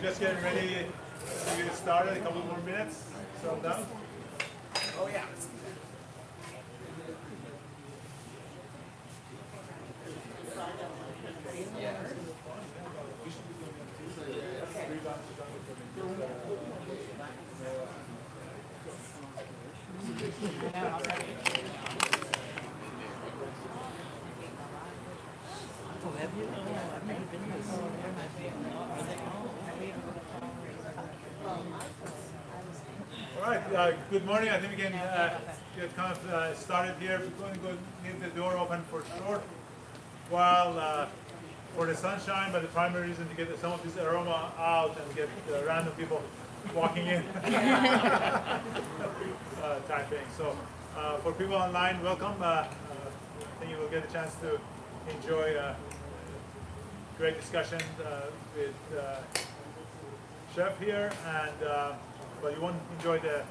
just getting ready to get started. A couple more minutes. Settle down. Oh yeah. All right, good morning. I think we can get kind of started here. We're going to go leave the door open for short while for the sunshine, but the primary reason to get some of this aroma out and get random people walking in type thing. So for people online, welcome. I think you will get a chance to enjoy a great discussion with chef here, and but you won't enjoy the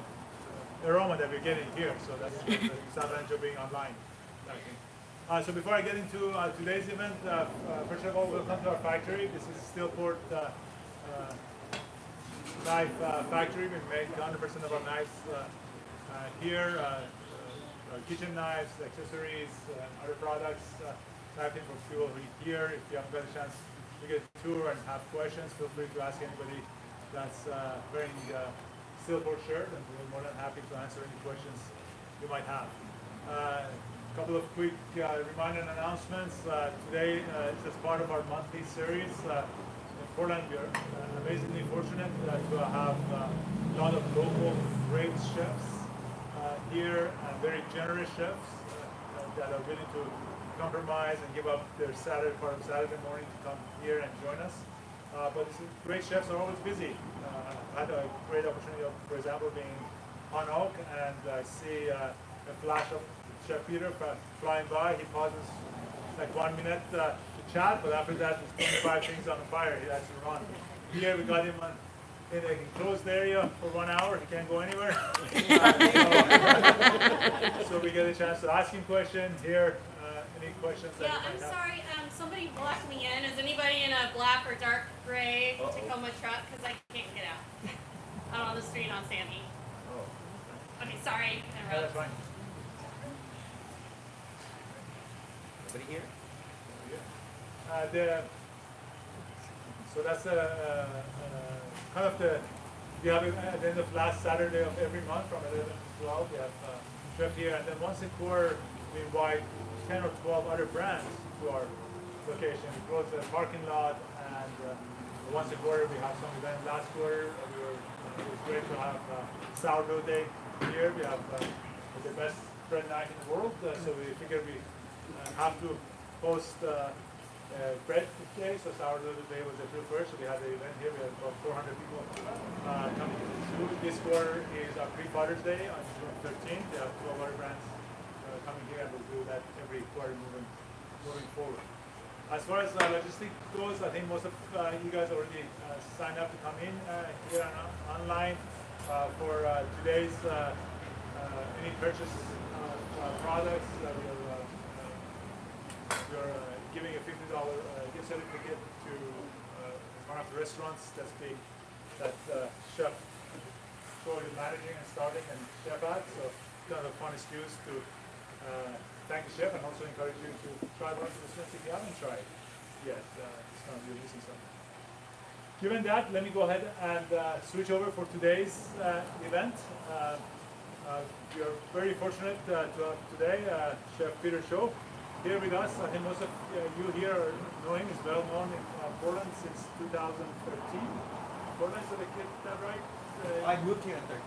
aroma that we're getting here. So that's the disadvantage of being online. So before I get into today's event, first of all, welcome to our factory. This is STEELPORT Knife Factory. We make 100% of our knives here. Our kitchen knives, accessories, other products. Knifing for people here. If you haven't got a chance to get a tour and have questions, feel free to ask anybody that's wearing STEELPORT shirt, and we're more than happy to answer any questions you might have. A couple of quick reminder and announcements. Today is as part of our monthly series. In Portland, we are amazingly fortunate to have a lot of local great chefs here, and very generous chefs that are willing to compromise and give up their part of Saturday morning to come here and join us. But great chefs are always busy. I had a great opportunity of, for example, being on Oak, and I see a flash of Chef Peter flying by. He pauses like 1 minute to chat, but after that, there's 25 things on the fire. He has to run. Here, we got him in a enclosed area for 1 hour. He can't go anywhere. So we get a chance to ask him questions here. Any questions? Yeah, I'm sorry. Somebody blocked me in. Is anybody in a black or dark gray Tacoma truck? Because I can't get out. I'm on the street on Sandy. Oh. Okay, sorry. Yeah, that's fine. Nobody here? So that's kind of we have it at the end of last Saturday of every month from 11 to 12. We have chef here, and then once a quarter we invite 10 or 12 other brands to our location. We close the parking lot, and once a quarter we have some event. Last quarter it was great to have sourdough day here. We have the best bread knife in the world, so we figured we have to host bread day. So sourdough day was the first. So we had the event here. We had about 400 people coming to the zoo. This quarter is our pre-Father's Day on June 13th. We have 12 other brands coming here, and we'll do that every quarter moving forward. As far as logistics goes, I think most of you guys already signed up to come in here online for today's any purchase products. We're giving a $50 gift certificate to one of the restaurants that Chef Cho is managing and starting and chef at. So kind of a fun excuse to thank the chef, and also encourage you to try one of the restaurants if you haven't tried yet. It's going to be missing something. Given that, let me go ahead and switch over for today's event. We are very fortunate to have today Chef Peter Cho here with us. I think most of you here know him. He's well known in Portland since 2013. Portland, did I get that right? I moved here in 13.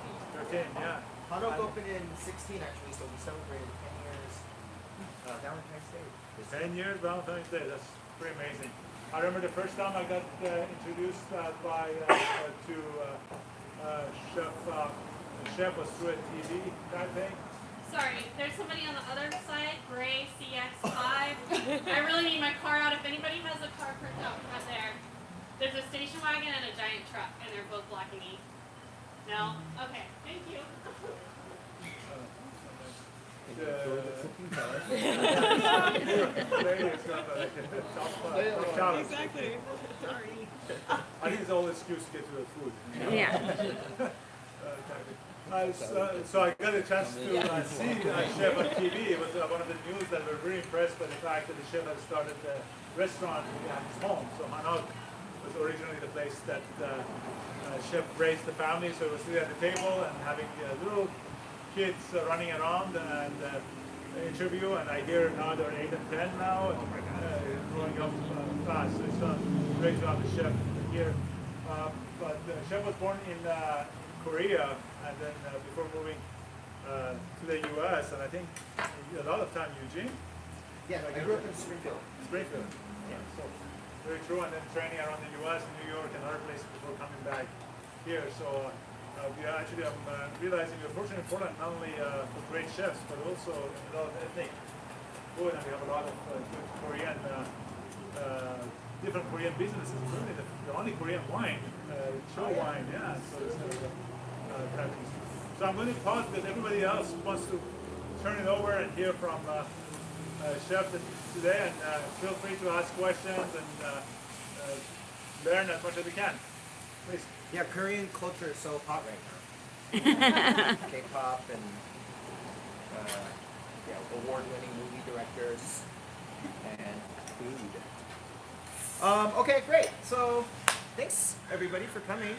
13, yeah. Hanok opened in 16 actually, so we celebrated 10 years Valentine's Day. 10 years Valentine's Day. That's pretty amazing. I remember the first time I got introduced to Chef. Chef was through a TV type thing. Sorry, there's somebody on the other side, gray CX5. I really need my car out. If anybody has a car, right there. There's a station wagon and a giant truck, and they're both blocking me. No? Okay, thank you. Exactly. Sorry. I think it's all excuse to get to the food. Yeah. So I got a chance to see chef on TV. It was one of the news that were very impressed by the fact that the chef had started a restaurant at his home. So Hanok was originally the place that chef raised the family. So he was sitting at the table and having little kids running around and interview. And I hear now they're 8 and 10 now, and growing up fast. So it's great to have the chef here. But the chef was born in Korea, and then before moving to the U.S., and I think a lot of time Eugene. Yeah, I grew up in Springfield. Springfield. Yeah. So very true, and then training around the U.S. and New York and other places before coming back here. So we actually I'm realizing we're fortunate in Portland not only for great chefs, but also a lot of ethnic food, and we have a lot of good Korean, different Korean businesses, including the only Korean wine, Cho wine. Yeah. So it's so I'm going to pause because everybody else wants to turn it over and hear from chef today, and feel free to ask questions and learn as much as we can. Please. Yeah, Korean culture is so hot right now. K-pop and award-winning movie directors and food. Okay, great. So thanks everybody for coming.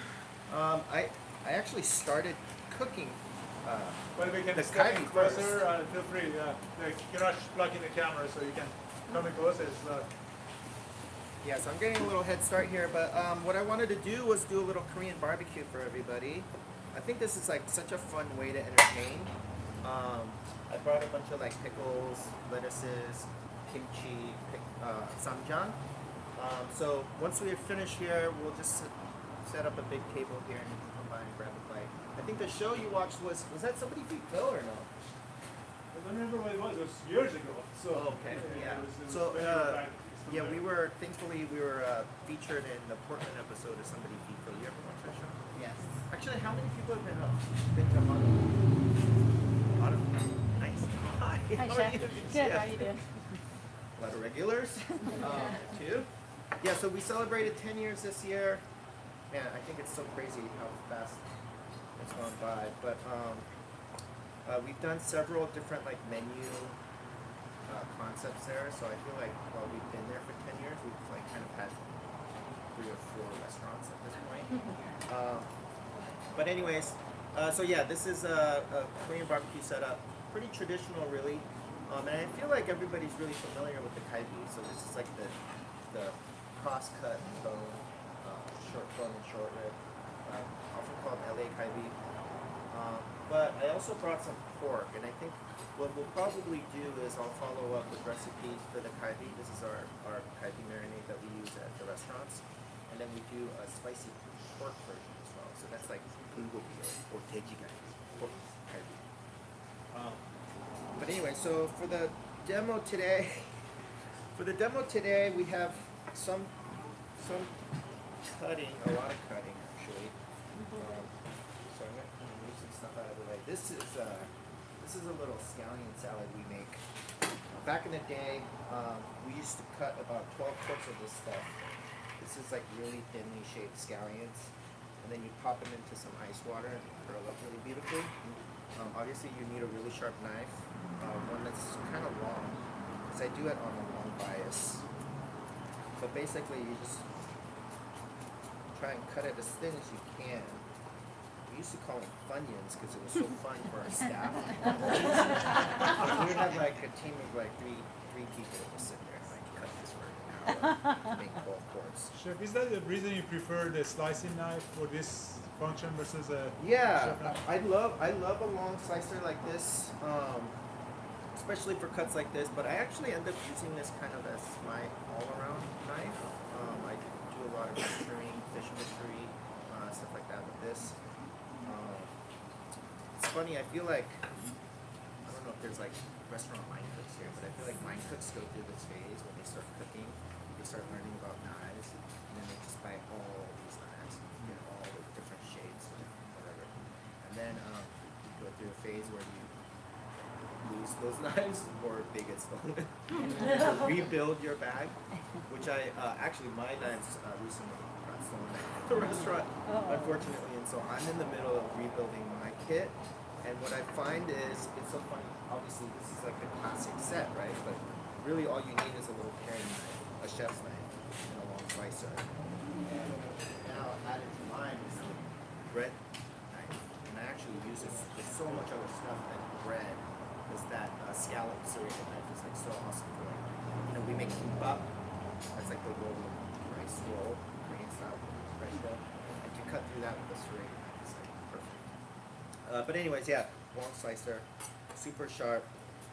I actually started cooking. Well, we can the step in Galbi closer. first. Feel free. You're not blocking the camera, so you can come in closer. Yeah, so I'm getting a little head start here, but what I wanted to do was do a little Korean barbecue for everybody. I think this is like such a fun way to entertain. I brought a bunch of like pickles, lettuces, kimchi, samjang. So once we finish here, we'll just set up a big table here and you can come by and grab a bite. I think the show you watched was that Somebody Feed Phil or no? I don't remember what it was. It was years ago. So Okay, yeah. It was So way back. yeah, thankfully we were featured in the Portland episode of Somebody Feed Phil. You ever watch that show? Yes. Actually, how many people have been to Mono? A lot of nice. Hi. Hi, How are Chef. you? Good. Yeah. How you doing? A lot of regulars. Too. Yeah, so we celebrated 10 years this year. Man, I think it's so crazy how fast it's gone by. But we've done several different like menu concepts there. So I feel like while we've been there for 10 years, we've like kind of had 3 or 4 restaurants at this point. But anyways, so yeah, this is a Korean barbecue setup. Pretty traditional, really. And I feel like everybody's really familiar with the Galbi. So this is like the cross-cut bone, short bone and short rib, often called LA Galbi. But I also brought some pork, and I think what we'll probably do is I'll follow up with recipes for the Galbi. This is our Galbi marinade that we use at the restaurants. And then we do a spicy pork version as well. So that's like bulgogi or JeJu pork Galbi. But anyway, so for the demo today, we have some cutting, a lot of cutting actually. So I'm gonna move some stuff out of the way. This is a little scallion salad we make. Back in the day, we used to cut about 12 quarts of this stuff. This is like really thinly shaped scallions, and then you pop them into some ice water and curl up really beautifully. Obviously, you need a really sharp knife, one that's kind of long, because I do it on a long bias. But basically, you just try and cut it as thin as you can. We used to call them Funyuns because it was so fun for our staff. We would have like a team of like three people that would sit there and like cut this for an hour, make 12 quarts. Chef, is that the reason you prefer the slicing knife for this function versus a Yeah, chef knife? I love a long slicer like this, especially for cuts like this. But I actually end up using this kind of as my all-around knife. I do a lot of butchering, fish butchery, stuff like that with this. It's funny. I feel like I don't know if there's like restaurant mind cooks here, but I feel like mind cooks go through this phase when they start cooking. They start learning about knives, and then they just buy all these knives, all the different shapes and whatever. And then you go through a phase where you lose those knives or they get stolen. To rebuild your bag, which I actually my knives recently got stolen at the restaurant, unfortunately, and so I'm in the middle of rebuilding my kit. And what I find is it's so funny. Obviously, this is like the classic set, right? But really, all you need is a little paring knife, a chef's knife, and a long slicer. And now added to mine is the bread knife, and I actually use this with so much other stuff than bread. Is that scallop serrated knife is like so awesome for like, you know, we make kimbap. That's like the roll of rice roll, Korean style rice roll, and you cut through that with a serrated knife. It's like perfect. But anyways, yeah, long slicer, super sharp,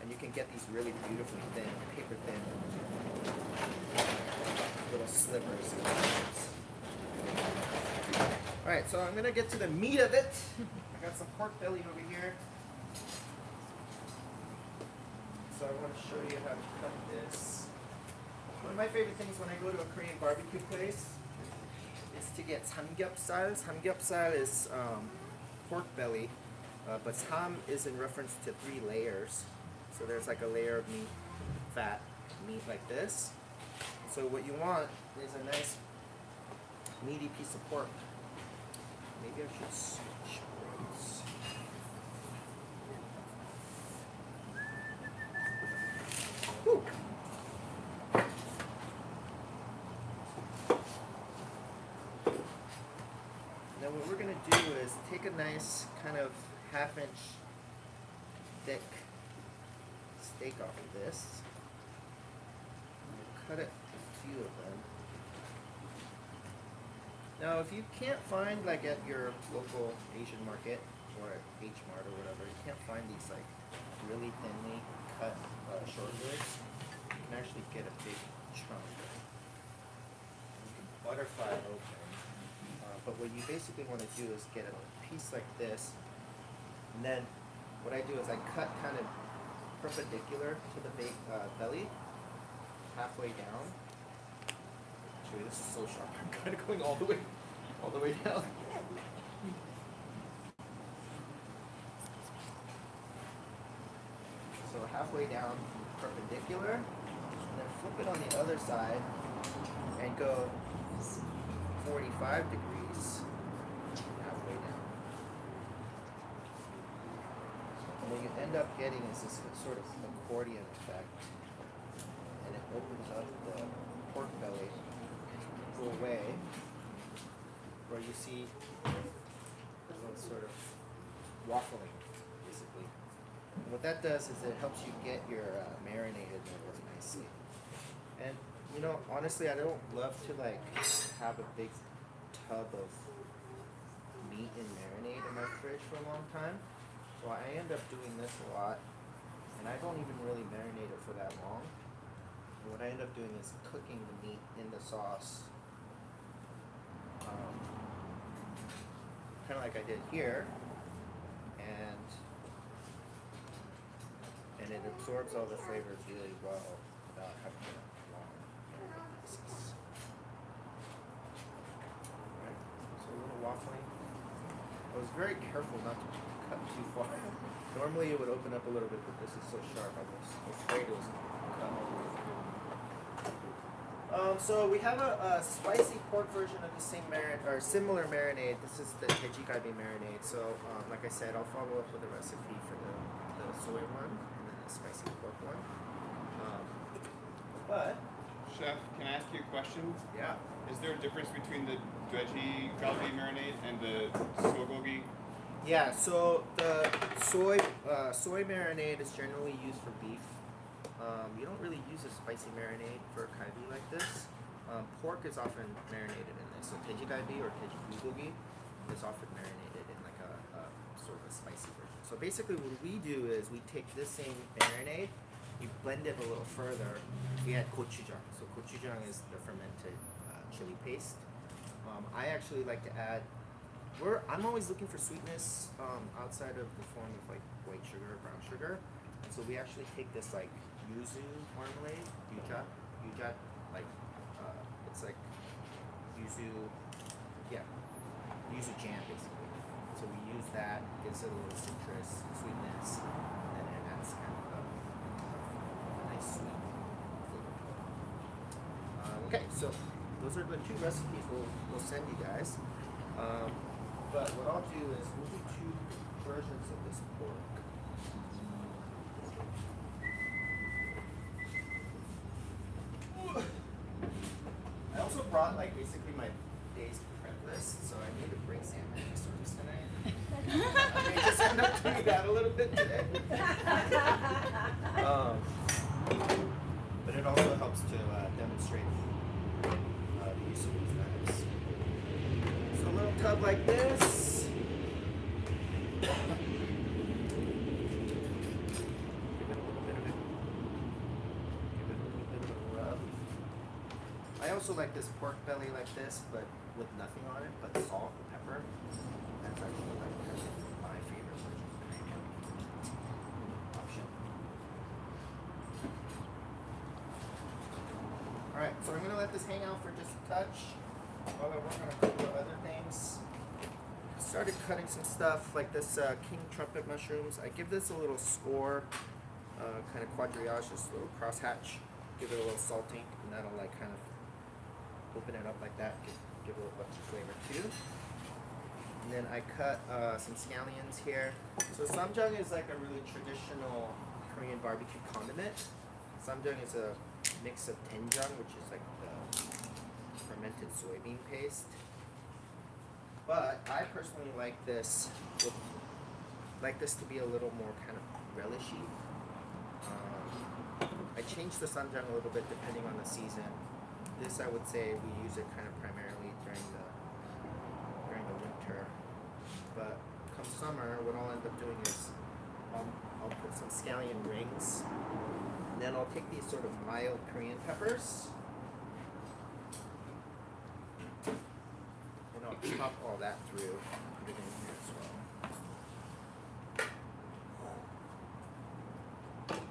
and you can get these really beautifully thin, paper thin little slivers. All right, so I'm gonna get to the meat of it. I got some pork belly over here. So I want to show you how to cut this. One of my favorite things when I go to a Korean barbecue place is to get samgyeopsal. Samgyeopsal is pork belly, but sam is in reference to 3 layers. So there's like a layer of meat, fat, meat like this. So what you want is a nice meaty piece of pork. Maybe I should switch roles. Whew. Now what we're going to do is take a nice kind of 1/2 inch thick steak off of this. Cut it a few of them. Now if you can't find like at your local Asian market or at H Mart or whatever, you can't find these like really thinly cut short ribs, you can actually get a big chunk. You can butterfly it open. But what you basically want to do is get a piece like this, and then what I do is I cut kind of perpendicular to the belly, halfway down. Actually, this is so sharp. I'm kind of going all the way down. So halfway down, perpendicular, and then flip it on the other side and go 45 degrees halfway down. And what you end up getting is this sort of accordion effect, and it opens up the pork belly into a way where you see a little sort of waffling, basically. And what that does is it helps you get your marinated really nicely. And you know, honestly, I don't love to like have a big tub of meat and marinade in my fridge for a long time. So I end up doing this a lot, and I don't even really marinate it for that long. And what I end up doing is cooking the meat in the sauce, kind of like I did here, and it absorbs all the flavors really well without having to long marinate pieces. Alright, so a little waffling. I was very careful not to cut too far. Normally it would open up a little bit, but this is so sharp. I was afraid it was going to cut all the way through. So we have a spicy pork version of the same or similar marinade. This is the Galbi marinade. So like I said, I'll follow up with a recipe for the soy one and then the spicy pork one. But Chef, can I ask you a question? yeah. Is there a difference between the Galbi marinade and the sogogi? Yeah, so the soy marinade is generally used for beef. You don't really use a spicy marinade for kalbi like this. Pork is often marinated in this. So Galbi or bulgogi is often marinated in like a sort of a spicy version. So basically what we do is we take this same marinade, we blend it a little further. We add gochujang. So gochujang is the fermented chili paste. I actually like to add, I'm always looking for sweetness outside of the form of like white sugar or brown sugar. And so we actually take this like yuzu marmalade, yuja, like it's like yuzu jam basically. So we use that, gives it a little citrus sweetness, and then it adds kind of Okay, so those are the 2 recipes we'll send you guys. But what I'll do is we'll do 2 versions of this pork. I also brought like basically my day's prep list, so I need to bring sandwich service tonight. I may just end up doing that a little bit today. But it also helps to demonstrate the use of these knives. So a little tub like this. Give it a little bit of it. Give it a little bit of a rub. I also like this pork belly like this, but with nothing on it, but salt and pepper. That's actually like my favorite version option. Alright, so I'm gonna let this hang out for just a touch while I work on a couple of other things. Started cutting some stuff like this king trumpet mushrooms. I give this a little score, kind of quadrillage, just a little crosshatch. Give it a little salting, and that'll like kind of open it up like that. Give it a little extra flavor too. And then I cut some scallions here. So samjang is like a really traditional Korean barbecue condiment. Samjang is a mix of doenjang, which is like the fermented soybean paste. But I personally like this to be a little more kind of relishy. I change the samjang a little bit depending on the season. This I would say we use it kind of primarily during the winter. But come summer, what I'll end up doing is I'll put some scallion rings. And then I'll take these sort of mild Korean peppers. And I'll chop all that through, put it in here as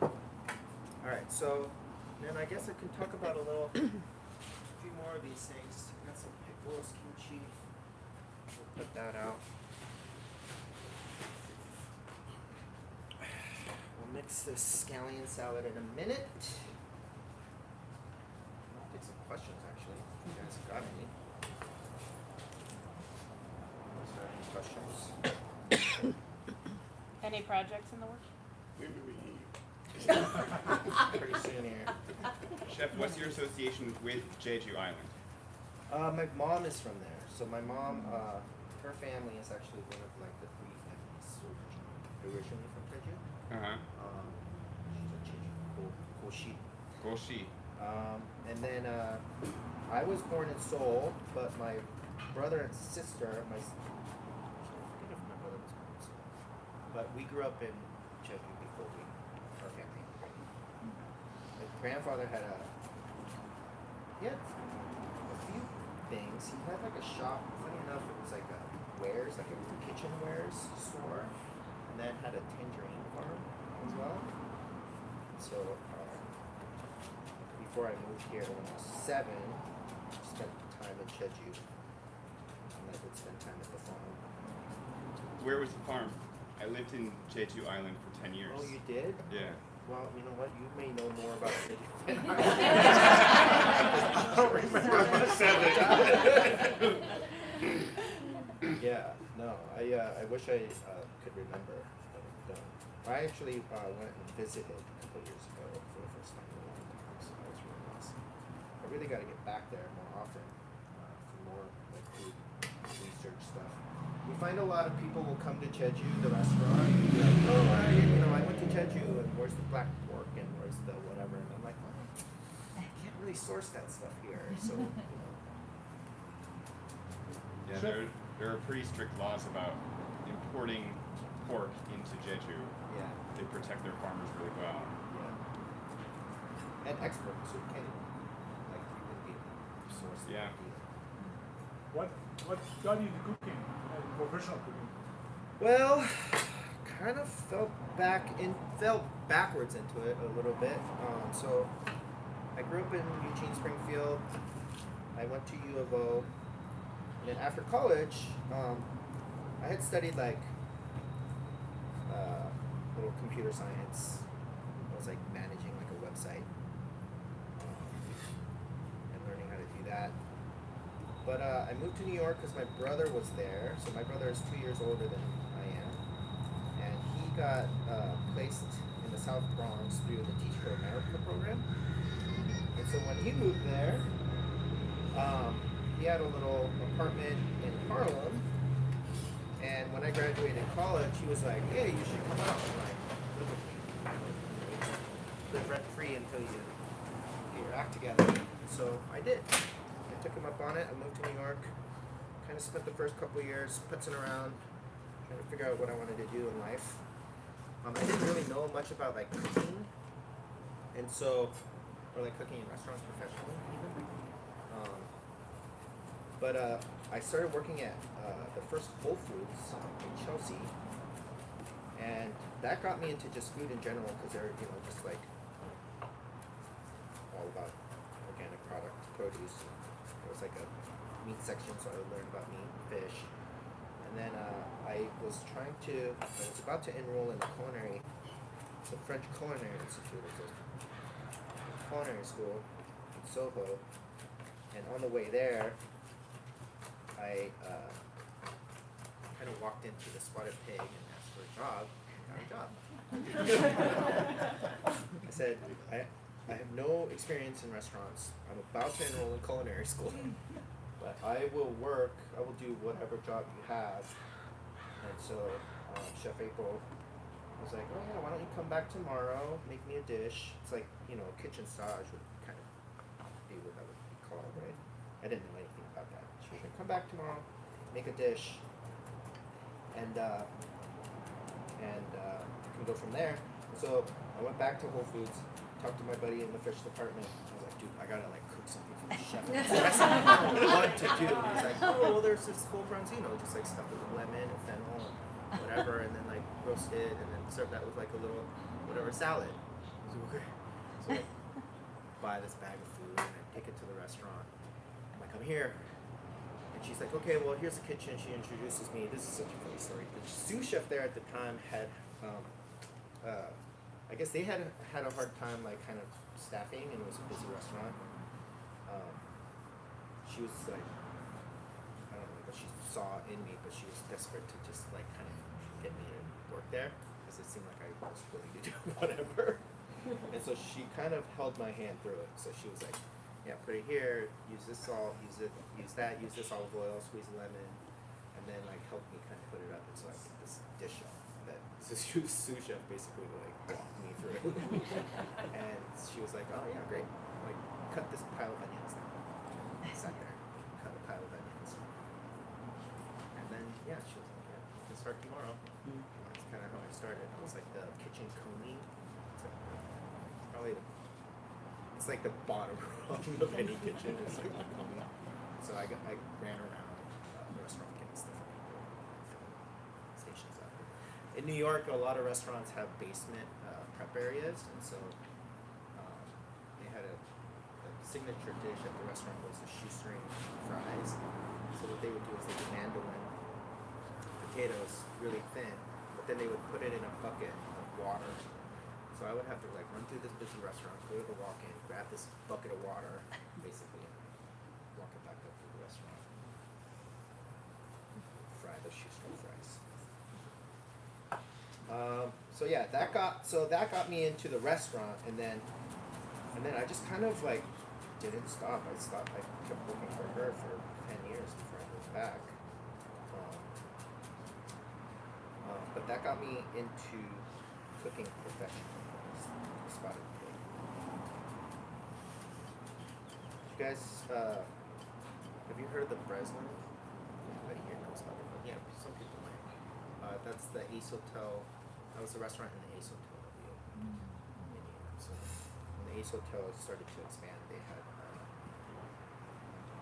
well. Alright, so then I guess I can talk about a few more of these things. Got some pickles, kimchi. We'll put that out. We'll mix this scallion salad in a minute. I'll take some questions actually. If you guys got any. Questions? Any projects in the works? Pretty soon here. Chef, what's your association with JeJu Island? My mom is from there. So my mom, her family is actually one of like the 3 families originally from JeJu. Uh-huh. She's a JeJu Goshi. Goshi. And then I was born in Seoul, but my brother and sister, I forget if my brother was born in Seoul, but we grew up in JeJu before our family. My grandfather had a few things. He had like a shop. Funny enough, it was like a wares, like a kitchen wares store, and then had a tangerine farm as well. So before I moved here when I was 7, I spent time in JeJu, and I would spend time at the farm. Where was the farm? I lived in JeJu Island for 10 years. Oh, you did? Yeah. Well, you know what? You may know more about JeJu than I don't remember much of it. Yeah, no, I wish I could remember, but I don't. I actually went and visited a couple of years ago for the first time in a long time, so that was really nice. I really got to get back there more often for more like food research stuff. We find a lot of people will come to JeJu, the restaurant, and be like, oh, I went to JeJu, and where's the black pork, and where's the whatever, and I'm like, well, I can't really source that stuff here, so, you know. Yeah, there are pretty strict laws about importing pork into JeJu. Yeah. They protect their farmers really well. Yeah. And exports, so you can't like frequently source Yeah. either. What got you into cooking, professional cooking? Well, kind of fell backwards into it a little bit. So I grew up in Eugene, Springfield. I went to U of O. And then after college, I had studied like little computer science. I was like managing like a website and learning But I moved to New York because my brother was there. So my brother is 2 years older than I am, and he got placed in the South Bronx through the Teach for America program. And so when he moved there, he had a little apartment in Harlem. And when I graduated college, he was like, "Hey, you should come out and like live with me. Live rent free until you get your act together." So I did. I took him up on it. I moved to New York. Kind of spent the first couple of years putzing around, trying to figure out what I wanted to do in life. I didn't really know much about like cooking, and so, or like cooking in restaurants professionally even. But I started working at the first Whole Foods in Chelsea, and that got me into just food in general because they're just like all about organic product, produce. There was like a meat section, so I would learn about meat, fish, and then I was about to enroll in the French Culinary Institute, it's a culinary school in Soho, and on the way there, I kind of walked into the Spotted Pig and asked for a job, and got a job. I said, I have no experience in restaurants. I'm about to enroll in culinary school, but I will do whatever job you have. And so Chef April was like, "Oh yeah, why don't you come back tomorrow, make me a dish." It's like, kitchen stage would kind of be what that would be called, right? I didn't know anything about that. She was like, "Come back tomorrow, make a dish, and can go from there." And so I went back to Whole Foods, talked to my buddy in the fish department. I was like, "Dude, I gotta like cook something for the chef." That's what to do. He's like, "Oh, well, there's this whole branzino, just like stuff with lemon and fennel and whatever, and then like roast it, and then serve that with like a little whatever salad." I was like, "Okay." So I buy this bag of food and I take it to the restaurant. I'm like, "I'm here." And she's like, "Okay, well, here's the kitchen." She introduces me. This is such a funny story. The sous chef there at the time had, I guess they had a hard time, like, kind of staffing, and it was a busy restaurant. She was like, I don't know what she saw in me, but she was desperate to just, like, kind of get me to work there, because it seemed like I was willing to do whatever. And so she kind of held my hand through it. So she was like, "Yeah, put it here, use this salt, use this olive oil, squeeze a lemon," and then like help me kind of put it up into like this dish that this sous chef basically like walked me through. And she was like, "Oh yeah, great. Like cut this pile of onions now." I sat there, cut a pile of onions. And then yeah, she was like, "Yeah, you can start tomorrow." That's kind of how I started. I was like the kitchen coney. It's like the bottom rung of any kitchen. It's like the coney. So I ran around the restaurant getting stuff from stations out there. In New York, a lot of restaurants have basement prep areas, and so they had a signature dish at the restaurant was the shoestring fries. So what they would do is they would mandolin potatoes really thin, but then they would put it in a bucket of water. So I would have to like run through this busy restaurant, go to the walk-in, grab this bucket of water, basically, and walk it back up to the restaurant. Fry the shoestring fries. So yeah, that got me into the restaurant, and then I just kind of like didn't stop. I kept working for her for 10 years before I moved back. But that got me into cooking professionally. Spotted Pig. You guys, have you heard of the Breslin? Anybody here knows about it? Yeah, some people might. That's the Ace Hotel. That was the restaurant in the Ace Hotel that we opened in New York. So when the Ace Hotel started to expand, they had.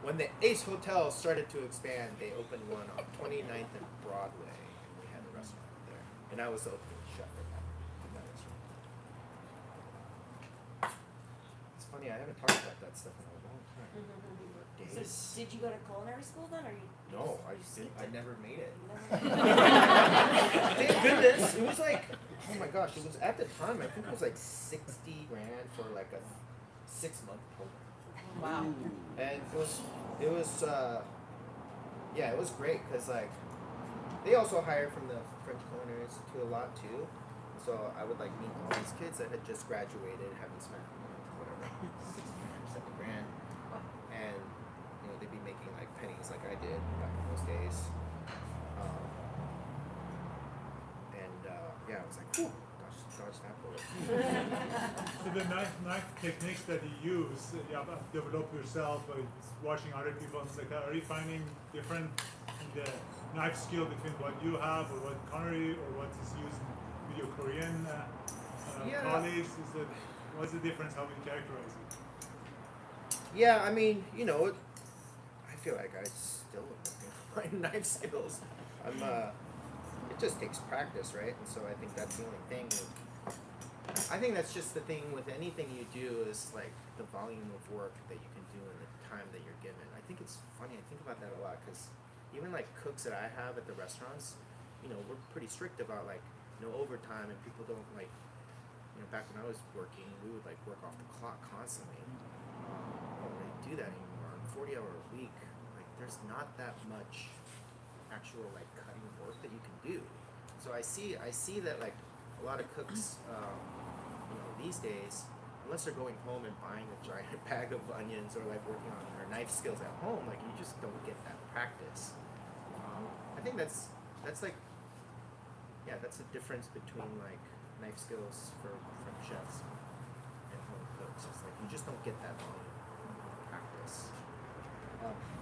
When the Ace Hotel started to expand, they opened one on 29th and Broadway, and we had a restaurant there. And I was the opening chef at that restaurant. It's funny, I haven't talked about that stuff in a long time. So did you go to culinary school then, or you? No, I never made it. Never. Thank goodness. It was like, oh my gosh, it was at the time, I think it was like $60,000 for like a 6-month program. Wow. And it was yeah, it was great because like they also hired from the French Culinary Institute a lot too. So I would like meet all these kids that had just graduated, having spent whatever 6 grand, 7 grand, and you know they'd be making like pennies like I did back in those days. Yeah, I was like, whew, dodge that bullet. So the knife techniques that you use, you have developed yourself by watching other people and stuff like that. Are you finding different in the knife skill between what you have or what culinary or what is used with your Korean colleagues? What's the difference? How would you characterize it? Yeah, I mean, you know, I feel like I still am working on my knife skills. It just takes practice, right? And so I think that's the only thing. I think that's just the thing with anything you do is like the volume of work that you can do in the time that you're given. I think it's funny. I think about that a lot because even like cooks that I have at the restaurants, you know, we're pretty strict about like no overtime, and people don't like, you know, back when I was working, we would like work off the clock constantly. I don't really do that anymore. 40-hour a week, like there's not that much actual like cutting work that you can do. So I see that like a lot of cooks, you know, these days, unless they're going home and buying a giant bag of onions or like working on their knife skills at home, like you just don't get that practice. I think that's like, yeah, that's the difference between like knife skills from chefs and home cooks. It's like you just don't get that volume of practice.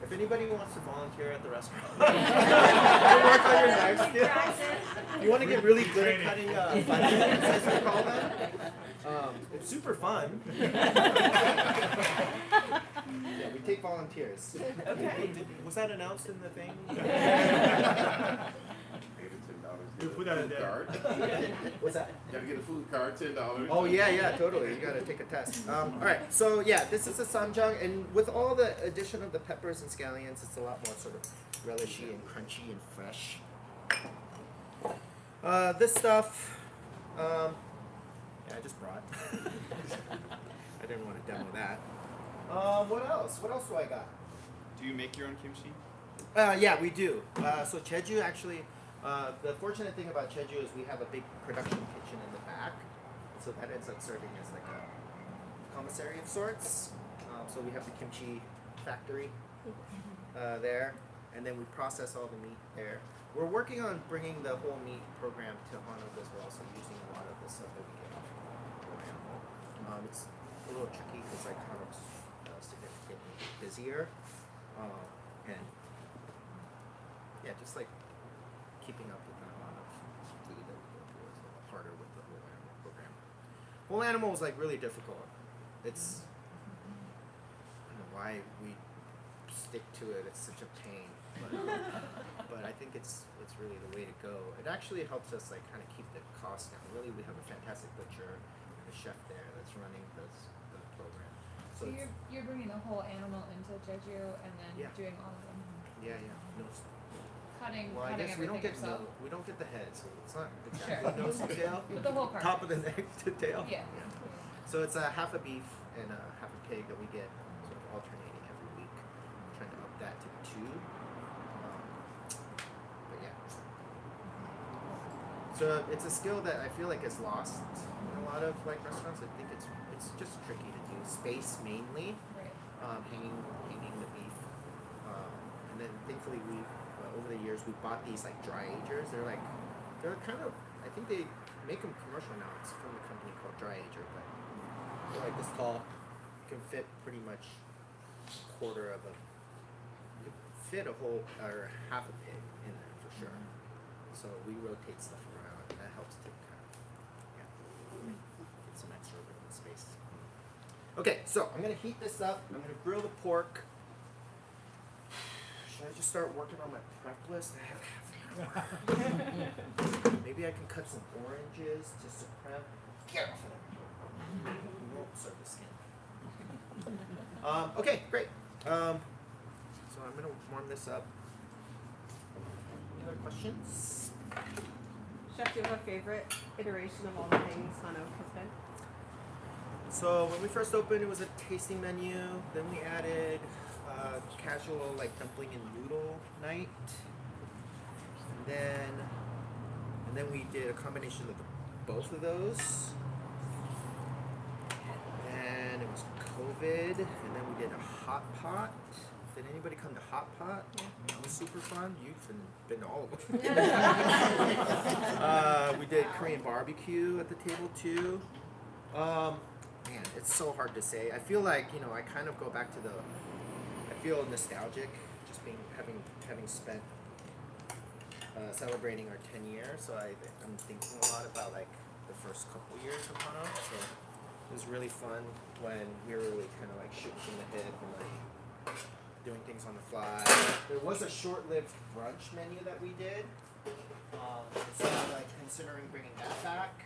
If anybody wants to volunteer at the restaurant, work on your knife skills. You want to get really good at cutting onions, as we call them. It's super fun. Yeah, we take volunteers. Okay. Was that announced in the thing? You put that in there. What's that? You gotta get a food card, $10. Oh yeah, totally. You gotta take a test. All right, so yeah, this is a samjang, and with all the addition of the peppers and scallions, it's a lot more sort of relishy and crunchy and fresh. This stuff, yeah, I just brought. I didn't want to demo that. What else? What else do I got? Do you make your own kimchi? Yeah, we do. So JeJu actually. The fortunate thing about JeJu is we have a big production kitchen in the back, so that ends up serving as like a commissary of sorts. So we have the kimchi factory there, and then we process all the meat there. We're working on bringing the whole meat program to Hanok as well, so using a lot of the stuff that we get off of the animal. It's a little tricky because like Hanok's significantly busier, and yeah, just like keeping up with the amount of food that we go through is a lot harder with the whole animal program. Whole animal is like really difficult. It's I don't know why we stick to it. It's such a pain, but I think it's really the way to go. It actually helps us like kind of keep the cost down. Really, we have a fantastic butcher and a chef there that's running the program. So you're bringing the whole animal into JeJu and then Yeah. doing all of them. Yeah. No, Cutting, well, I cutting guess we don't everything get yourself. we don't get the head, so it's not Sure. exactly nose to tail. But the whole part. Top of the neck to tail. Yeah. So it's a half a beef and a half a pig that we get sort of alternating every week. I'm trying to up that to 2. But yeah. So it's a skill that I feel like is lost in a lot of like restaurants. I think it's just tricky to do. Space mainly, Right. hanging the beef, and then thankfully we over the years we bought these like dry agers. They're kind of, I think they make them commercial now. It's from a company called Dry Ager, but they're like this tall. You can fit pretty much you can fit a whole or half a pig in there for sure. So we rotate stuff around, and that helps to kind of get some extra room and space. Okay, so I'm gonna heat this up. I'm gonna grill the pork. Should I just start working on my prep list? I have half an hour. Maybe I can cut some oranges just to prep. Get off of it. We won't serve the skin. Okay, great. So I'm gonna warm this up. Any other questions? Chef, do you have a favorite iteration of all the things Hanok has been? So when we first opened, it was a tasting menu. Then we added casual like dumpling and noodle night. And then we did a combination of both of those. And it was COVID. And then we did a hot pot. Did anybody come to hot pot? Yeah. That was super fun. You've been to all of them. We did Korean BBQ at the table too. Man, it's so hard to say. I feel like, you know, I kind of go back to I feel nostalgic just having spent celebrating our 10 years. So I'm thinking a lot about like the first couple years of Hana. So it was really fun when we were really kind of like shooting from the hip and like doing things on the fly. There was a short-lived brunch menu that we did. So I'm like considering bringing that back.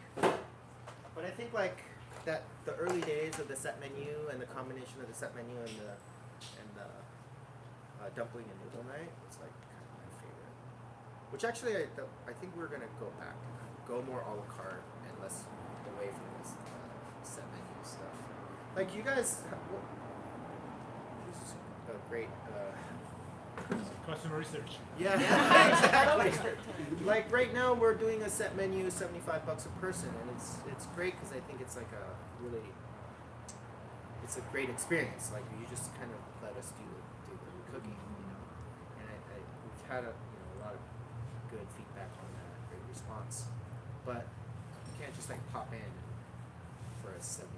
But I think like that the early days of the set menu and the combination of the set menu and the dumpling and noodle night was like kind of my favorite. Which actually I think we're gonna go back, go more a la carte and less away from this set menu stuff. Like you guys, this is a great. Customer research. Yeah, exactly. Like right now we're doing a set menu, $75 a person, and it's great because I think it's like it's a great experience. Like you just kind of let us do the cooking, you know. And we've had a lot of good feedback on that, great response. But you can't just like pop in for a $75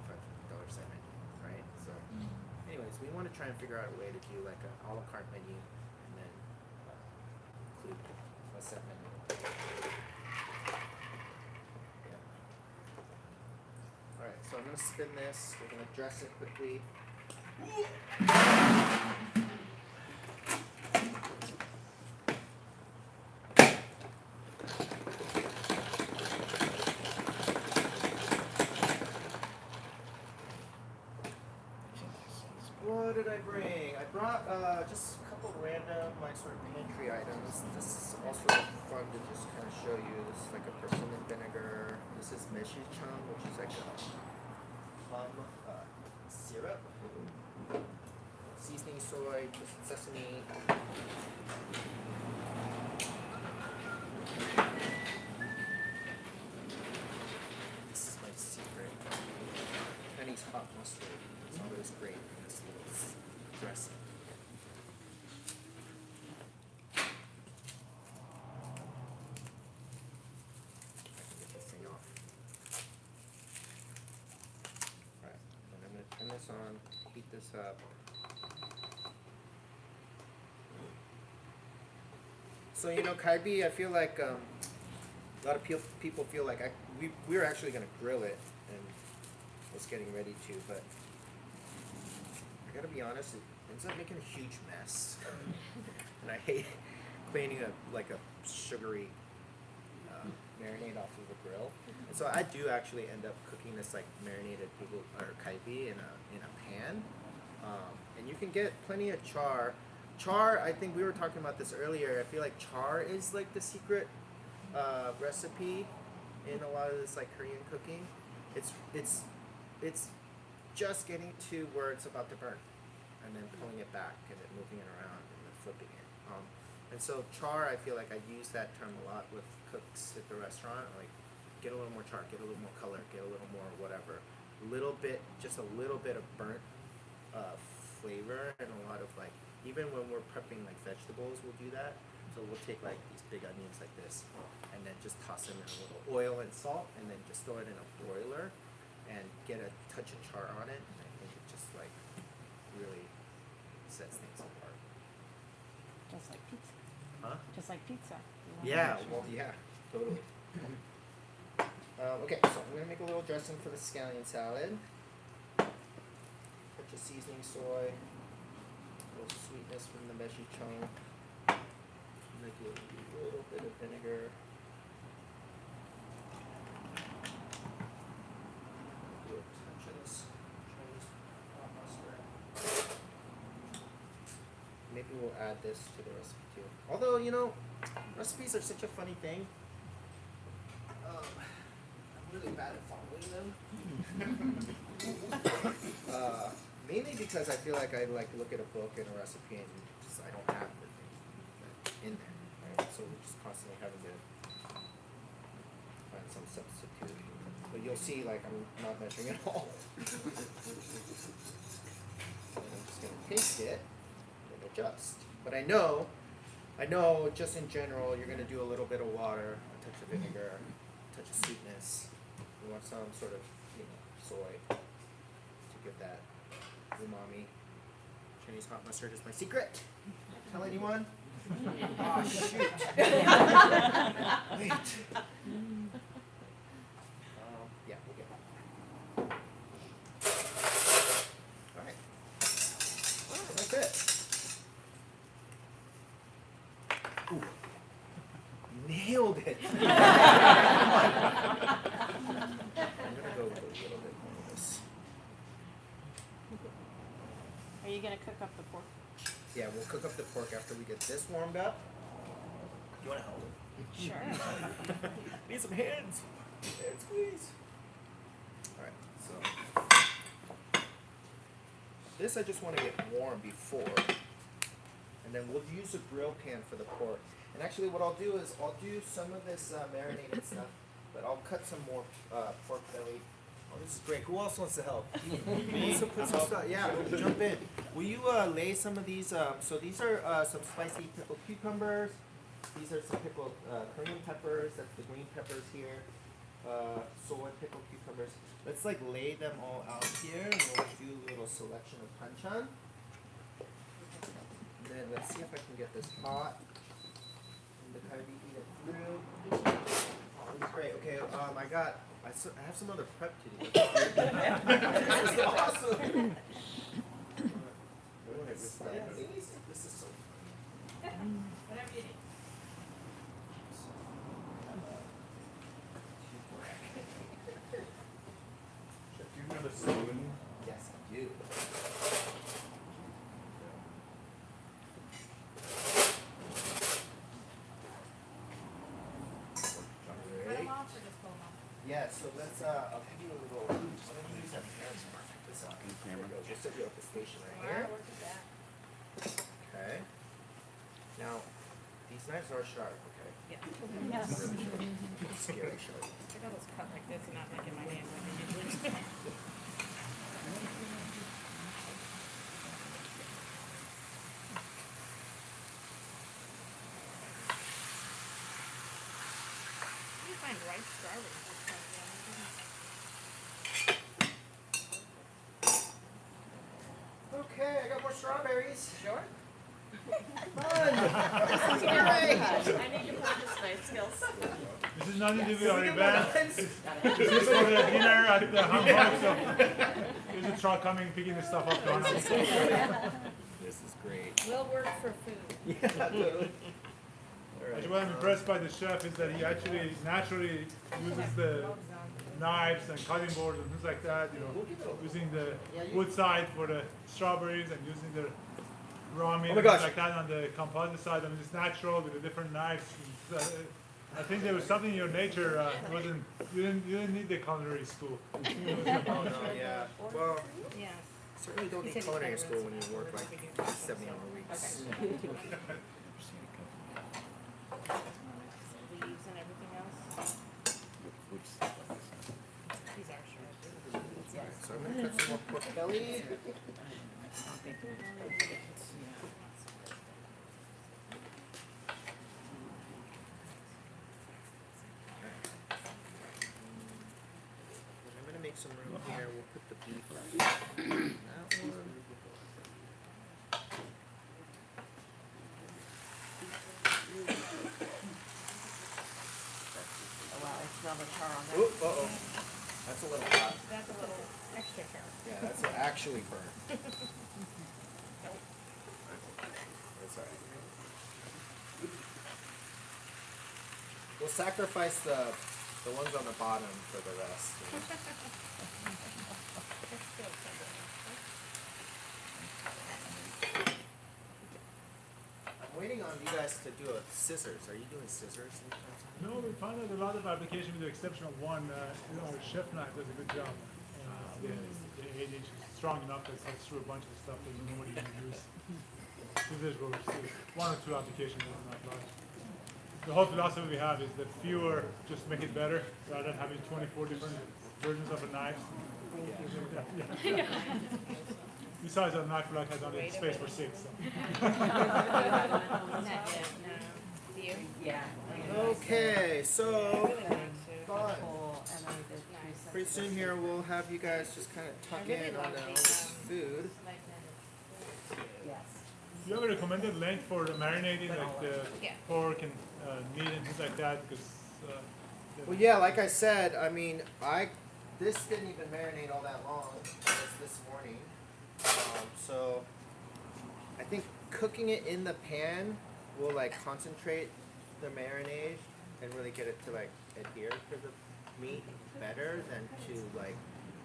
set menu, right? So, anyways, we want to try and figure out a way to do like an a la carte menu. A set menu. Yeah. Alright, so I'm going to spin this. We're going to dress it quickly. What did I bring? I brought just a couple random like sort of pantry items. This is also fun to just kind of show you. This is like a persimmon vinegar. This is JeJu, which is like a plum syrup. Seasoning soy, sesame. This is my secret. Penny's hot mustard. It's always great in this little dressing. Turn this on, heat this up. So you know, Galbi, I feel like a lot of people feel like we were actually going to grill it and was getting ready to, but I gotta be honest, it ends up making a huge mess, and I hate cleaning a sugary marinade off of the grill. And so I do actually end up cooking this like marinated Galbi in a pan, and you can get plenty of char. Char, I think we were talking about this earlier. I feel like char is like the secret recipe in a lot of this like Korean cooking. It's just getting to where it's about to burn, and then pulling it back and then moving it around and then flipping it. And so char, I feel like I use that term a lot with cooks at the restaurant. Like, get a little more char, get a little more color, get a little more whatever. Just a little bit of burnt flavor, and a lot of like, even when we're prepping like vegetables, we'll do that. So we'll take like these big onions like this, and then just toss them in a little oil and salt, and then just throw it in a broiler, and get a touch of char on it. And I think it just like really sets things apart. Just like pizza. Huh? Just like pizza. Yeah, well, yeah, totally. Okay, so I'm gonna make a little dressing for the scallion salad. Touch of seasoning soy, a little sweetness from the JeJu. Make a little bit of vinegar. Do a touch of this Chinese hot mustard. Maybe we'll add this to the recipe too. Although, you know, recipes are such a funny thing. I'm really bad at following them. Mainly because I feel like I like look at a book and a recipe and just I don't have the thing in there, right? So we're just constantly having to find some substitute. But you'll see, like I'm not measuring at all. And I'm just gonna taste it and adjust. But I know just in general you're gonna do a little bit of water, a touch of vinegar, a touch of sweetness. You want some sort of, soy to give that umami. Chinese hot mustard is my secret. Tell anyone? Oh shoot. Wait. Yeah, we'll get it. Alright. That's it. Ooh. Nailed it. I'm gonna go with a little bit more of this. Are you gonna cook up the pork? Yeah, we'll cook up the pork after we get this warmed up. Do you want to help? Sure. Need some hands. Hands, please. Alright, so this I just want to get warm before. And then we'll use a grill pan for the pork. And actually what I'll do is I'll do some of this marinated stuff, but I'll cut some more pork belly. Oh, this is great. Who else wants to help? Me? So put some stuff. Yeah, jump in. Will you lay some of these? So these are some spicy pickled cucumbers. These are some pickled Korean peppers. That's the green peppers here. Soy pickled cucumbers. Let's like lay them all out here, and we'll do a little selection of panchan. And then let's see if I can get this hot. And the Galbi eat it through. Oh, this is great. Okay, I have some other prep to do. This is awesome. This is so fun. Whatever you need. Chef, do you remember spoon? Yes, I do. Cut them off or just pull them off? Yeah, so let's, I'll give you a little, why don't you use that hands to mark this up? There we go, just set you up the station right here. Wow, look at that. Okay. Now, these knives are sharp, okay? Yeah. Yes. Really sharp. Scary sharp. I got those cut like this and not like in my hand like I usually do. You find ripe strawberries. Okay, I got more strawberries. Sure. Fun! This is great! I need to practice my skills. This is nothing to do with our Look at event. my knives. This is for the dinner at the Hong Kong, so there's a truck coming, picking the stuff up. Going This is great. We'll work for food. Yeah, totally. Actually, what I'm impressed by the chef is that he actually naturally uses the knives and cutting boards and things like that, using the wood side for the strawberries and using the raw meat Oh my and gosh. things like that on the composite side. I mean, it's natural with the different knives. I think there was something in your nature. It wasn't you didn't need the culinary school. Oh, no, yeah. Well, Yeah. certainly don't need culinary school when you work like 70-hour weeks. Leaves and everything else. These are sharp. Alright, so I'm gonna cut some more pork belly. I'm gonna make some room here. We'll put the beef that one. Oh wow, I smell the char on that. Oop, uh-oh. That's a little hot. That's a little extra sharp. Yeah, that's actually burnt. That's alright. We'll sacrifice the ones on the bottom for the rest. waiting on you guys to do a scissors. Are you doing scissors? No, we found out a lot of applications with the exception of one. Our chef knife does a good job. The 8 inch is strong enough that it cuts through a bunch of stuff that nobody can use. Scissors will one or two applications is not large. The whole philosophy we have is that fewer just make it better rather than having 24 different versions of a knife. Yeah. Besides, our knife rack has only space for 6. So. Okay, so pretty soon here we'll have you guys just kind of tuck in on this food. Do you have a recommended length for marinating, like the pork and meat and things like that? Because Well, yeah, like I said, I mean, this didn't even marinate all that long. It was this morning. So I think cooking it in the pan will like concentrate the marinade and really get it to like adhere to the meat better than to like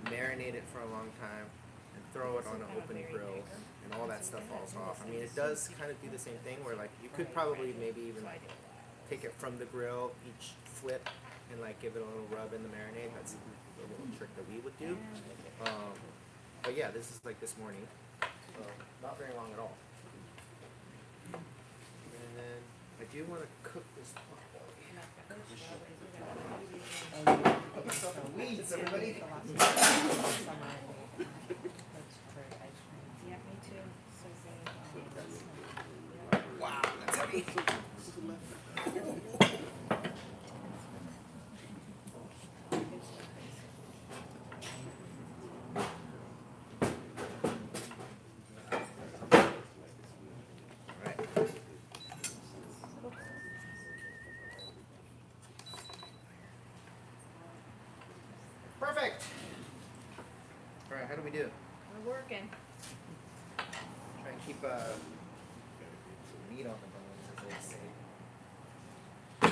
marinate it for a long time and throw it on an open grill and all that stuff falls off. I mean, it does kind of do the same thing where like you could probably maybe even take it from the grill, each flip, and like give it a little rub in the marinade. That's a little trick that we would do. But yeah, this is like this morning, so not very long at all. And then I do want to cook this pot belly. Put myself in the weeds, everybody. Wow, that's heavy. Perfect. All right, how do we do? We're working. Try and keep meat on the bones, as they say. You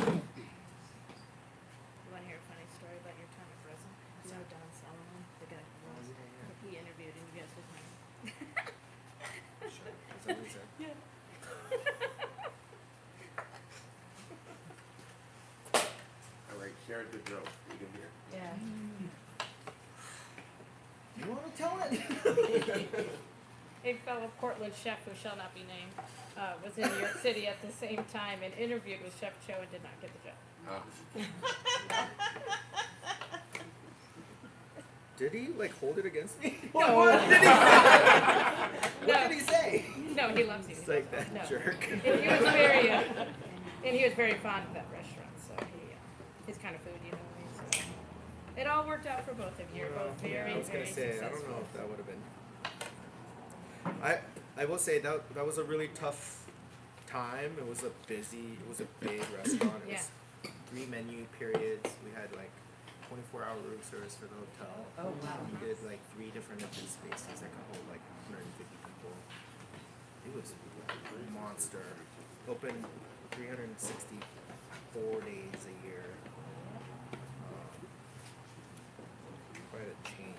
want to hear a funny story about your time in prison? So Don Solomon, the guy who was, he interviewed and you guys his name. Sure, that's what we said. Yeah. All right, share the joke. We can hear. Yeah. You want to tell it? A fellow Portland chef who shall not be named was in New York City at the same time and interviewed with Chef Cho and did not get the job. Did he like hold it against me? No. What did he say? What did he say? No, he loves you. It's like that No. jerk. And he was very fond of that restaurant, so his kind of food, you know. So it all worked out for both of you. You're both very, I was very gonna say, successful. I don't know if that would have been. I will say that was a really tough time. It was a big restaurant. It was 3 menu periods. We had like 24-hour room service for the hotel. Oh, wow. We did like 3 different event spaces that could hold like 150 people. It was a monster. Open 364 days a year. Quite a change.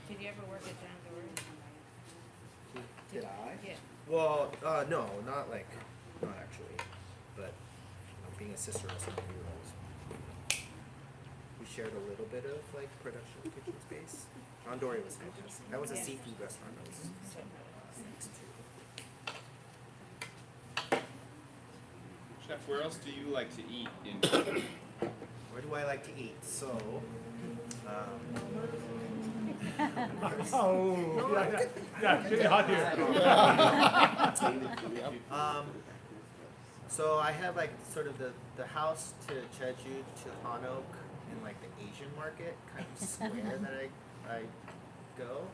Did you ever work at John Dory? Did I? Yeah. Well, no, not actually, but being a sister restaurant, we shared a little bit of like production kitchen space. Andori was fantastic. That was a seafood restaurant. That was next to. Chef, where else do you like to eat in? Where do I like to eat? So, Oh, yeah, it's really hot here. So I have like sort of the house to JeJu to Hanok in like the Asian market kind of square that I go.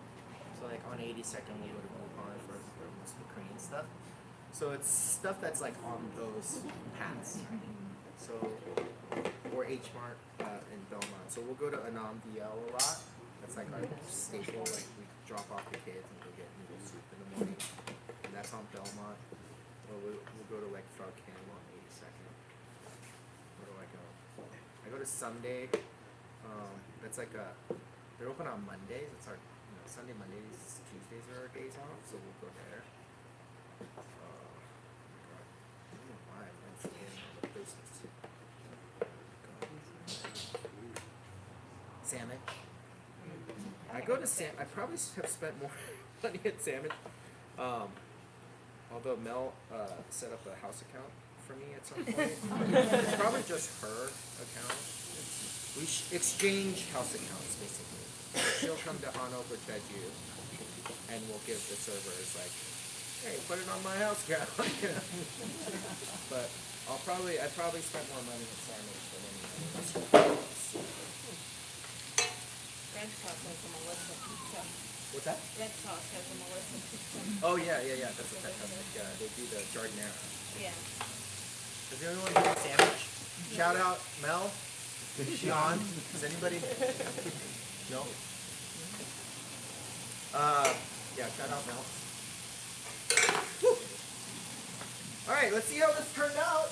So like on 82nd we go to Wuhan for most of the Korean stuff. So it's stuff that's like on those paths. So or H Mart in Belmont. So we'll go to Anam DL a lot. That's like our staple. Like we drop off the kids and go get noodle soup in the morning, and that's on Belmont. Or we'll go to like Frog Cam on 82nd. Where do I go? I go to Sunday. That's like they're open on Mondays. It's our Sunday, Mondays, Tuesdays are our days off, so we'll go there. go to I probably have spent more money at salmon. Although Mel set up a house account for me at some point. It's probably just her account. We exchange house accounts basically. So she'll come to Hano for JeJu, and we'll give the servers like, hey, put it on my house account. But I probably spent more money at salmon than any other restaurant. Red Sauce has a Melissa pizza. What's that? Red Sauce has a Melissa pizza. Oh yeah. That's a fantastic. They do the jardinera. Yeah. Does anyone do a sandwich? Shout out Mel. Is she on? Does anybody? No. Yeah. Shout out Mel. Woo. All right. Let's see how this turned out.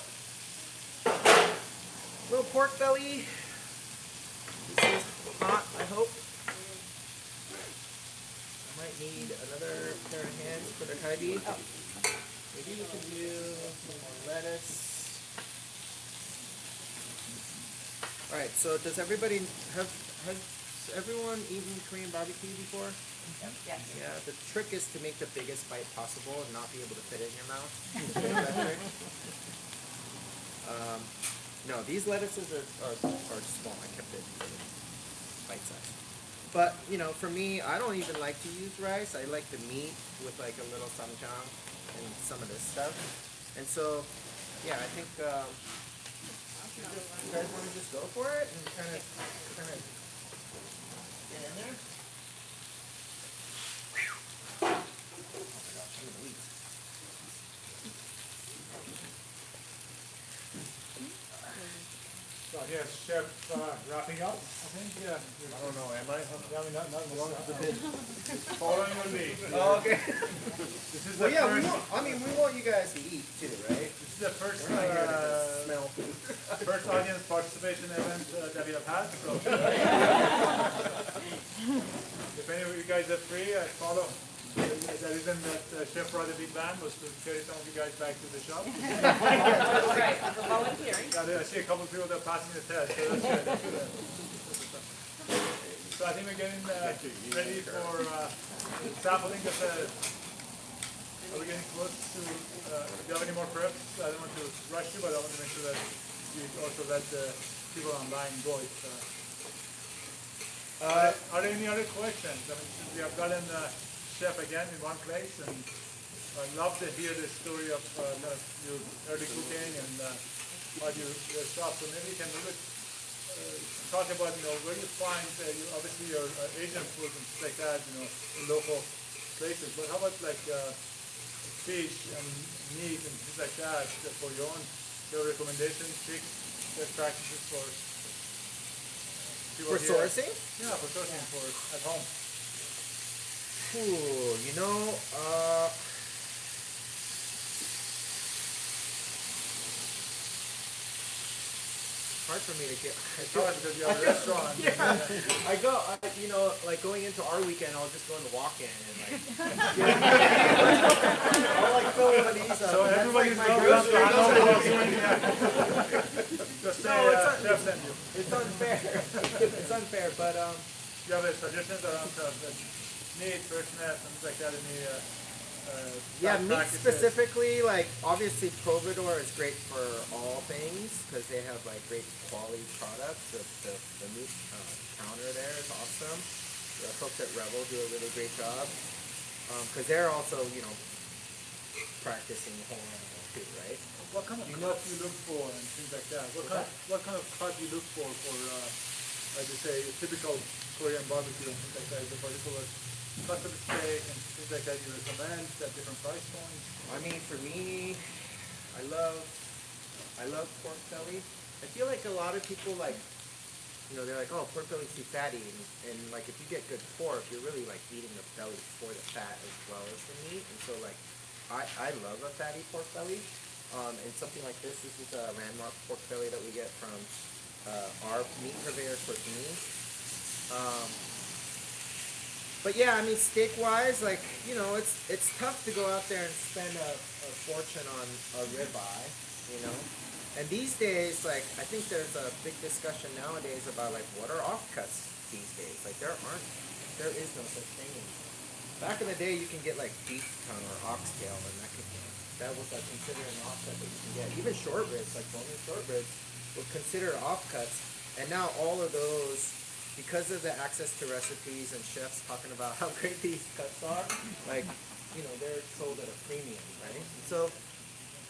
Little pork belly. This is hot. I hope. I might need another pair of hands for the kalbi. Maybe we can do some more lettuce. Alright, so does everybody has everyone eaten Korean barbecue before? Yes. Yeah, the trick is to make the biggest bite possible and not be able to fit it in your mouth. Is that trick? No, these lettuces are small. I kept it bite size. But, you know, for me, I don't even like to use rice. I like the meat with like a little samjang and some of this stuff. And so, yeah, I think you guys want to just go for it and kind of get in there? Oh my gosh, I'm gonna leak. So here's Chef wrapping up, I think. Yeah. I don't know, am I? Yeah, I mean, not one of the bid. Following your lead. Oh, okay. This is Well, the yeah, first. we want you guys to eat too, right? This is the first We're not here to just smell food. first audience participation event that we have had. So if any of you guys are free, follow. The reason that Chef brought a big band was to carry some of you guys back to the shop. Right, for volunteering. I see a couple of people that are passing the test, so that's good. So I think we're getting ready for sampling of the. Are we getting close to? Do you have any more preps? I don't want to rush you, but I want to make sure that you also let the people online go. Are there any other questions? I mean, we have gotten Chef again in one place, and I'd love to hear the story of your early cooking and how you shop. So maybe you can talk about where you find obviously your Asian food and things like that, in local places. But how about like fish and meat and things like that for your own recommendations, tricks, best practices for people For here? sourcing? Yeah, for sourcing for at home. Ooh, hard for me to get. It's hard because you have a restaurant. I go, like going into our weekend, I'll just go in the walk-in and like, I'll like fill one of these up. So and that's, everybody's like, my welcome to grocery Hanover. Just say Chef sent you. It's unfair. It's unfair, but Do you have suggestions around meat, freshness, and things like that? Any yeah, best meat practices? specifically, like obviously Providor is great for all things because they have like great quality products. The meat counter there is awesome. The folks at Rebel do a really great job because they're also practicing whole animal too, right? What kind of cut you look for and things like that? What kind of cut you look for like you say, typical Korean barbecue and things like that? The particular cut of the steak and things like that you recommend at different price points? I mean, for me, I love pork belly. I feel like a lot of people they're like, oh, pork belly's too fatty, and like if you get good pork, you're really like eating the belly for the fat as well as the meat. And so like, I love a fatty pork belly, and something like this is a landmark pork belly that we get from our meat purveyor Toki. But yeah, I mean, steak-wise, like, it's tough to go out there and spend a fortune on a ribeye, And these days, like, I think there's a big discussion nowadays about, like, what are offcuts these days? Like, there aren't there is no such thing anymore. Back in the day, you can get like beef tongue or oxtail, and that was like considered an offcut that you can get. Even short ribs, like bone-in short ribs, were considered offcuts. And now all of those, because of the access to recipes and chefs talking about how great these cuts are, like, you know, they're sold at a premium, right? And so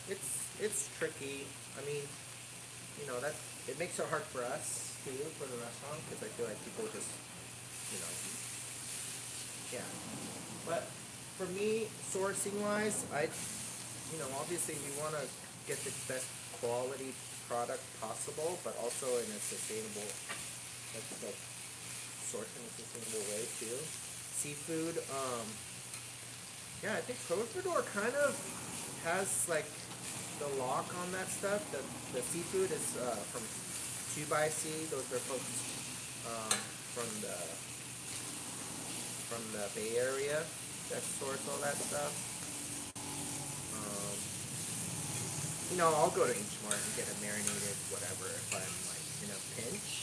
it's tricky. I mean, you know, that it makes it hard for us too, for the restaurant, because I feel like people just, you know, yeah. But for me, sourcing wise, you know, obviously we want to get the best quality product possible, but also in a sustainable, like sourced in a sustainable way too. Seafood, yeah, I think Providor kind of has like the lock on that stuff. The seafood is from 2x Those are folks from the Bay Area that source all that stuff. You know, I'll go to H Mart and get a marinated whatever if I'm like in a pinch.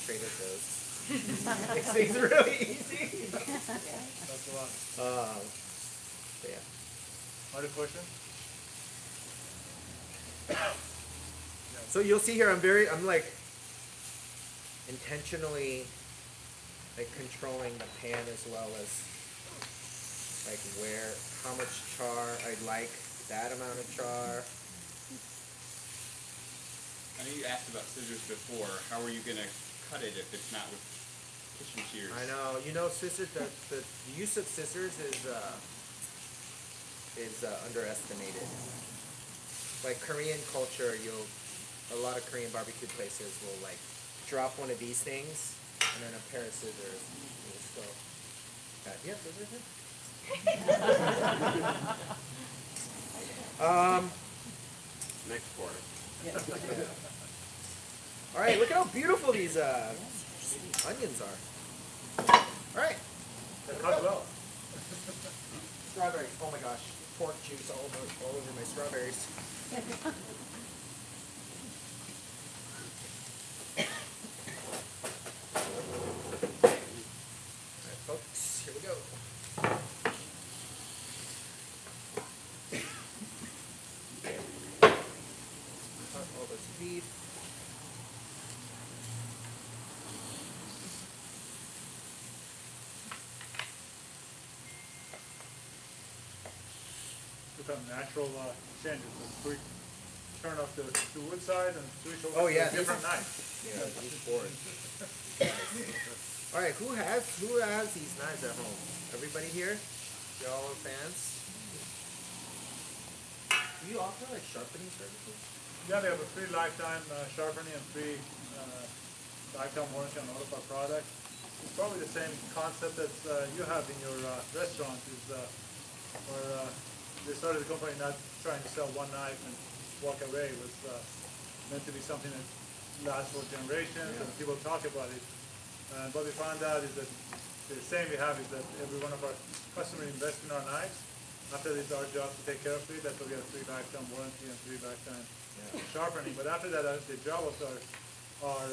Trader Joe's makes things really easy. That's a lot. But yeah. Other question? So you'll see here, I'm like intentionally like controlling the pan as well as like how much char I like, that amount of char. I know you asked about scissors before. How are you gonna cut it if it's not with kitchen shears? I know, you know, scissors. The use of scissors is underestimated. Like Korean culture, a lot of Korean barbecue places will like drop one of these things and then a pair of scissors. And just go. Yeah, scissors. Next quarter. All right, look at how beautiful these onions are. All right. That cut well. Strawberries. Oh my gosh, pork juice all over my strawberries. All right, folks, here we go. Cut all this beef. Some natural changes. So we turn off the wood side and switch over Oh, to yeah, a different knife. Yeah, these boards. All right, who has these knives at home? Everybody here? Y'all are fans? Do you offer like sharpening services? Yeah, we have a free lifetime sharpening and free lifetime warranty on all of our products. It's probably the same concept that you have in your restaurant. Is where they started the company not trying to sell one knife and walk away. It was meant to be something that lasts for generations, and people talk about it. And what we found out is that the same we have is that every one of our customers invests in our knives. After it's our job to take care of it, that's why we have free lifetime warranty and free lifetime sharpening. But after that, the job of our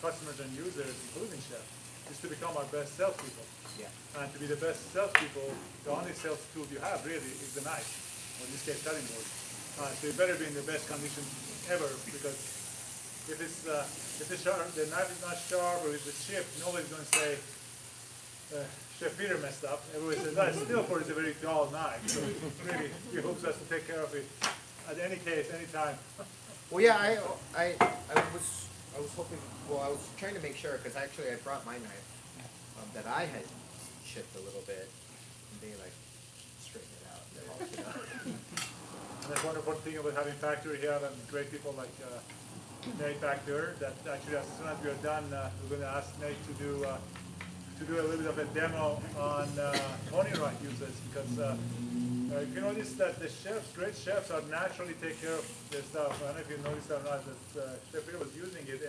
customers and users, including chefs, is to become our best salespeople. Yeah. And to be the best salespeople, the only sales tool you have really is the knife, or in this case, cutting board. So you better be in the best condition ever, because if it's sharp, the knife is not sharp, or if it's chipped, nobody's going to say, Chef Peter messed up. Everybody says, no, STEELPORT is a very dull knife, so it really behooves us to take care of it at any case, any time. Well, yeah, I was hoping. Well, I was trying to make sure because actually I brought my knife that I had chipped a little bit, and they like straightened it out. They're all, you know. And that's one important thing about having factory here and great people like Nate back there. That actually, as soon as we are done, we're going to ask Nate to do a little bit of a demo on honing rod usage, because if you notice that the chefs, great chefs, are naturally take care of their stuff. I don't know if you noticed that or not, that Chef Peter was using it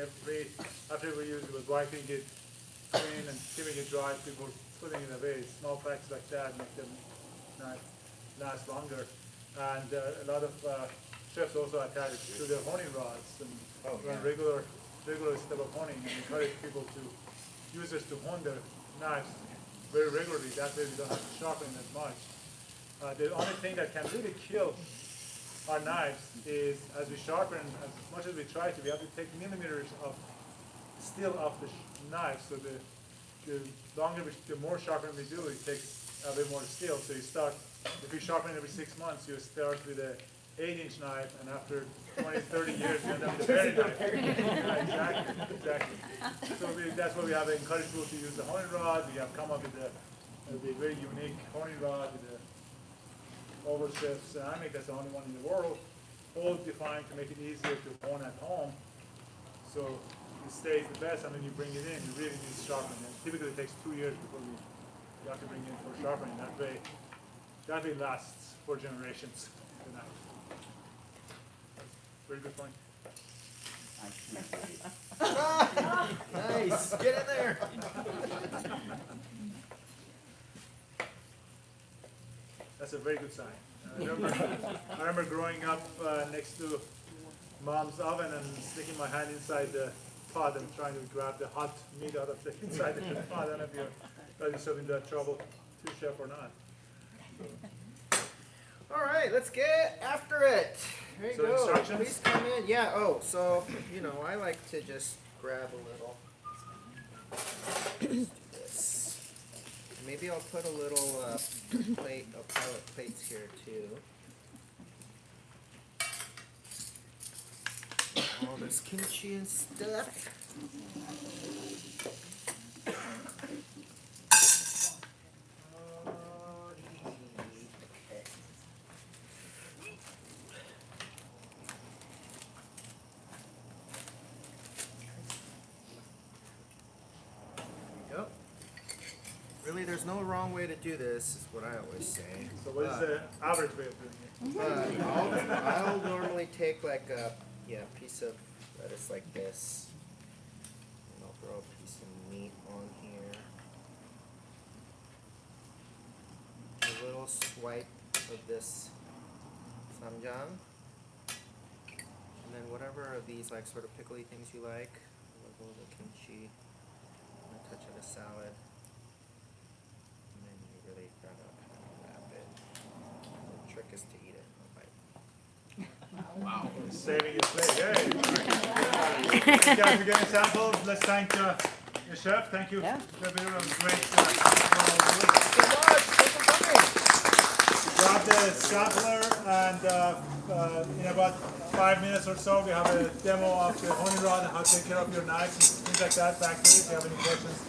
after we used it, was wiping it clean and keeping it dry before putting it away. Small packs like that make them last longer. And a lot of chefs also attach it to their honing rods and run regular regular step of honing and encourage people to users to hone their knives very regularly. That way we don't have to sharpen as much. The only thing that can really kill our knives is as we sharpen, as much as we try to, we have to take millimeters of steel off the knife. So the longer, the more sharpening we do, it takes a bit more steel. So you start, if you sharpen every 6 months, you start with a 8-inch knife, and after 20, 30 years, you end up with a berry knife. Yeah, exactly. So that's why we have encouraged people to use the honing rod. We have come up with a very unique honing rod with a oval shape ceramic. That's the only one in the world. All defined to make it easier to hone at home. So it stays the best, and when you bring it in, you really need sharpening. And typically it takes 2 years before you have to bring it in for sharpening. That way it lasts for generations. The knife. Very good point. Nice. Get in there. That's a very good sign. I remember growing up next to mom's oven and sticking my hand inside the pot and trying to grab the hot meat out of the inside the pot. I don't know if you got yourself into that trouble too, chef, or not. All right, let's get after it. There you So go. instructions? Please come in. Yeah. Oh, so I like to just grab a little. Just do this. Maybe I'll put a little palette plates here too. All this kimchi and stuff. Really, there's no wrong way to do this, is what I always say. So what is the average way of doing it? I'll normally take like a piece of lettuce like this, and I'll throw a piece of meat on here. A little swipe of this samjang, and then whatever of these like sort of pickly things you like. A little bit of kimchi, and a touch of the salad. Really gotta wrap it. The trick is to eat it. Wow. Saving his plate. Yay. Thank you guys for getting samples. Let's thank the chef. Thank you. Yeah. It was great. Thank you so much. Thanks for coming. Grab the sampler, and in about 5 minutes or so, we have a demo of the honing rod and how to take care of your knives and things like that back there. If you have any questions,